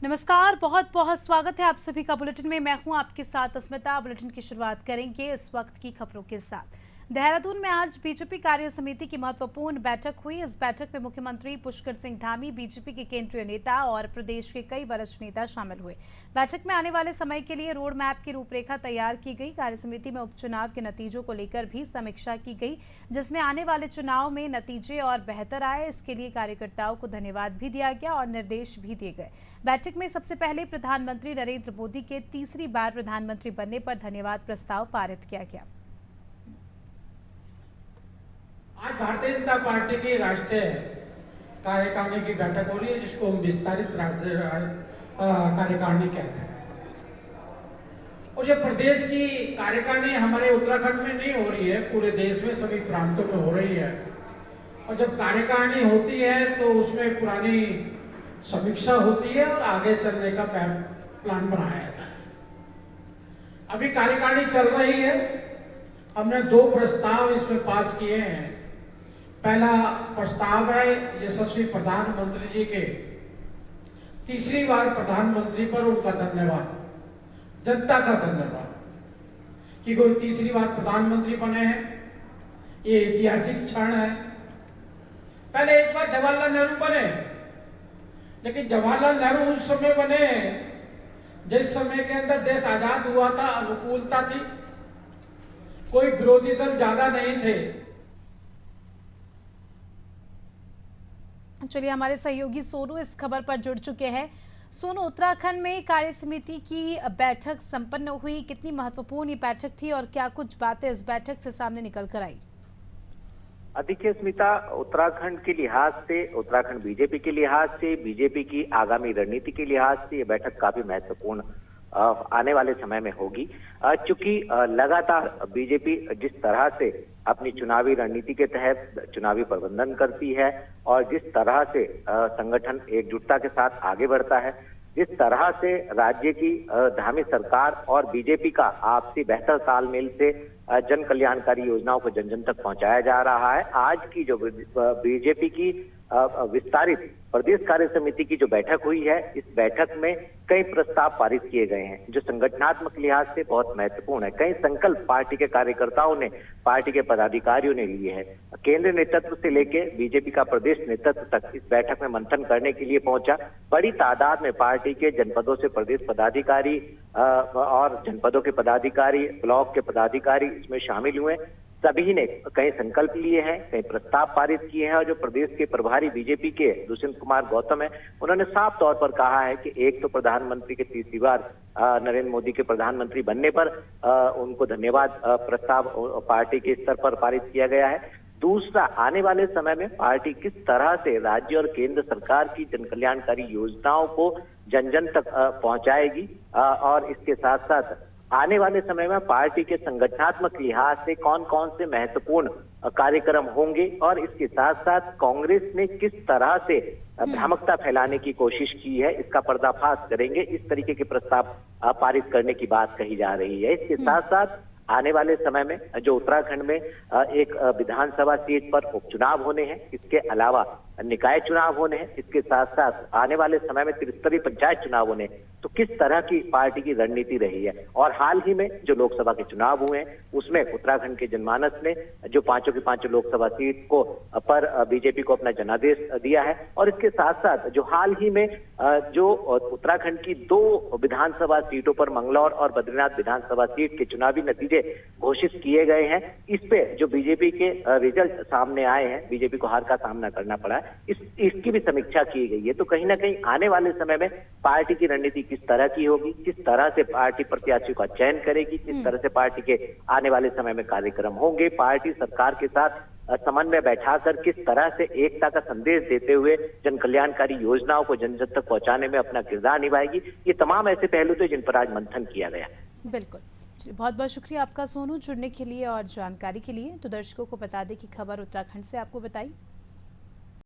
नमस्कार, बहुत बहुत स्वागत है आप सभी का बुलेटिन में। मैं हूं आपके साथ अस्मिता। बुलेटिन की शुरुआत करेंगे इस वक्त की खबरों के साथ। देहरादून में आज बीजेपी कार्य समिति की महत्वपूर्ण बैठक हुई। इस बैठक में मुख्यमंत्री पुष्कर सिंह धामी, बीजेपी के केंद्रीय नेता और प्रदेश के कई वरिष्ठ नेता शामिल हुए। बैठक में आने वाले समय के लिए रोड मैप की रूपरेखा तैयार की गई। कार्य समिति में उपचुनाव के नतीजों को लेकर भी समीक्षा की गई, जिसमें आने वाले चुनाव में नतीजे और बेहतर आए, इसके लिए कार्यकर्ताओं को धन्यवाद भी दिया गया और निर्देश भी दिए गए। बैठक में सबसे पहले प्रधानमंत्री नरेंद्र मोदी के तीसरी बार प्रधानमंत्री बनने पर धन्यवाद प्रस्ताव पारित किया गया। आज भारतीय जनता पार्टी की राष्ट्रीय कार्यकारिणी की बैठक हो रही है, जिसको हम विस्तारित राष्ट्रीय कार्यकारिणी कहते हैं। और ये प्रदेश की कार्यकारिणी हमारे उत्तराखंड में नहीं हो रही है, पूरे देश में सभी प्रांतों में हो रही है। और जब कार्यकारिणी होती है तो उसमें पुरानी समीक्षा होती है और आगे चलने का प्लान बनाया जाता है। अभी कार्यकारिणी चल रही है। हमने 2 प्रस्ताव इसमें पास किए हैं। पहला प्रस्ताव है यशस्वी प्रधानमंत्री जी के तीसरी बार प्रधानमंत्री पर उनका धन्यवाद, जनता का धन्यवाद कि कोई तीसरी बार प्रधानमंत्री बने हैं। ये ऐतिहासिक क्षण है। पहले एक बार जवाहरलाल नेहरू बने, लेकिन जवाहरलाल नेहरू उस समय बने जिस समय के अंदर देश आजाद हुआ था, अनुकूलता थी, कोई विरोधी दल ज्यादा नहीं थे। चलिए, हमारे सहयोगी सोनू इस खबर पर जुड़ चुके हैं। सोनू, उत्तराखंड में कार्य समिति की बैठक संपन्न हुई, कितनी महत्वपूर्ण ये बैठक थी और क्या कुछ बातें इस बैठक से सामने निकल कर आई? देखिए स्मिता, उत्तराखंड के लिहाज से, उत्तराखंड बीजेपी के लिहाज से, बीजेपी की आगामी रणनीति के लिहाज से ये बैठक काफी महत्वपूर्ण आने वाले समय में होगी। चूंकि लगातार बीजेपी जिस तरह से अपनी चुनावी रणनीति के तहत चुनावी प्रबंधन करती है और जिस तरह से संगठन एकजुटता के साथ आगे बढ़ता है, जिस तरह से राज्य की धामी सरकार और बीजेपी का आपसी बेहतर तालमेल से जन कल्याणकारी योजनाओं को जन जन तक पहुंचाया जा रहा है। आज की जो बीजेपी की विस्तारित प्रदेश कार्य समिति की जो बैठक हुई है, इस बैठक में कई प्रस्ताव पारित किए गए हैं जो संगठनात्मक लिहाज से बहुत महत्वपूर्ण है। कई संकल्प पार्टी के कार्यकर्ताओं ने, पार्टी के पदाधिकारियों ने लिए हैं। केंद्रीय नेतृत्व से लेके बीजेपी का प्रदेश नेतृत्व तक इस बैठक में मंथन करने के लिए पहुंचा। बड़ी तादाद में पार्टी के जनपदों से प्रदेश पदाधिकारी और जनपदों के पदाधिकारी, ब्लॉक के पदाधिकारी इसमें शामिल हुए। सभी ने कई संकल्प लिए हैं, कई प्रस्ताव पारित किए हैं और जो प्रदेश के प्रभारी बीजेपी के दुष्यंत कुमार गौतम है, उन्होंने साफ तौर पर कहा है कि एक तो प्रधानमंत्री के तीसरी बार नरेंद्र मोदी के प्रधानमंत्री बनने पर उनको धन्यवाद प्रस्ताव पार्टी के स्तर पर पारित किया गया है। दूसरा, आने वाले समय में पार्टी किस तरह से राज्य और केंद्र सरकार की जन कल्याणकारी योजनाओं को जन जन तक पहुंचाएगी और इसके साथ साथ आने वाले समय में पार्टी के संगठनात्मक लिहाज से कौन कौन से महत्वपूर्ण कार्यक्रम होंगे और इसके साथ साथ कांग्रेस ने किस तरह से भ्रामकता फैलाने की कोशिश की है, इसका पर्दाफाश करेंगे। इस तरीके के प्रस्ताव पारित करने की बात कही जा रही है। इसके साथ साथ आने वाले समय में जो उत्तराखंड में एक विधानसभा सीट पर उपचुनाव होने हैं, इसके अलावा निकाय चुनाव होने हैं, इसके साथ साथ आने वाले समय में त्रिस्तरीय पंचायत चुनाव होने हैं, तो किस तरह की पार्टी की रणनीति रही है। और हाल ही में जो लोकसभा के चुनाव हुए हैं, उसमें उत्तराखंड के जनमानस ने जो 5 की 5 लोकसभा सीट को पर बीजेपी को अपना जनादेश दिया है। और इसके साथ साथ जो हाल ही में जो उत्तराखंड की 2 विधानसभा सीटों पर मंगलौर और बद्रीनाथ विधानसभा सीट के चुनावी नतीजे घोषित किए गए हैं, इस पे जो बीजेपी के रिजल्ट सामने आए हैं, बीजेपी को हार का सामना करना पड़ा है, इसकी भी समीक्षा की गई है। तो कहीं ना कहीं आने वाले समय में पार्टी की रणनीति किस तरह की होगी, किस तरह से पार्टी प्रत्याशियों का चयन करेगी, किस तरह से पार्टी के आने वाले समय में कार्यक्रम होंगे, पार्टी सरकार के साथ समन्वय बैठाकर किस तरह से एकता का संदेश देते हुए जन कल्याणकारी योजनाओं को जन जन तक पहुंचाने में अपना किरदार निभाएगी, ये तमाम ऐसे पहलू थे जिन पर आज मंथन किया गया। बिल्कुल, बहुत बहुत शुक्रिया आपका सोनू, जुड़ने के लिए और जानकारी के लिए। तो दर्शकों को बता दें कि खबर उत्तराखंड से आपको बताई।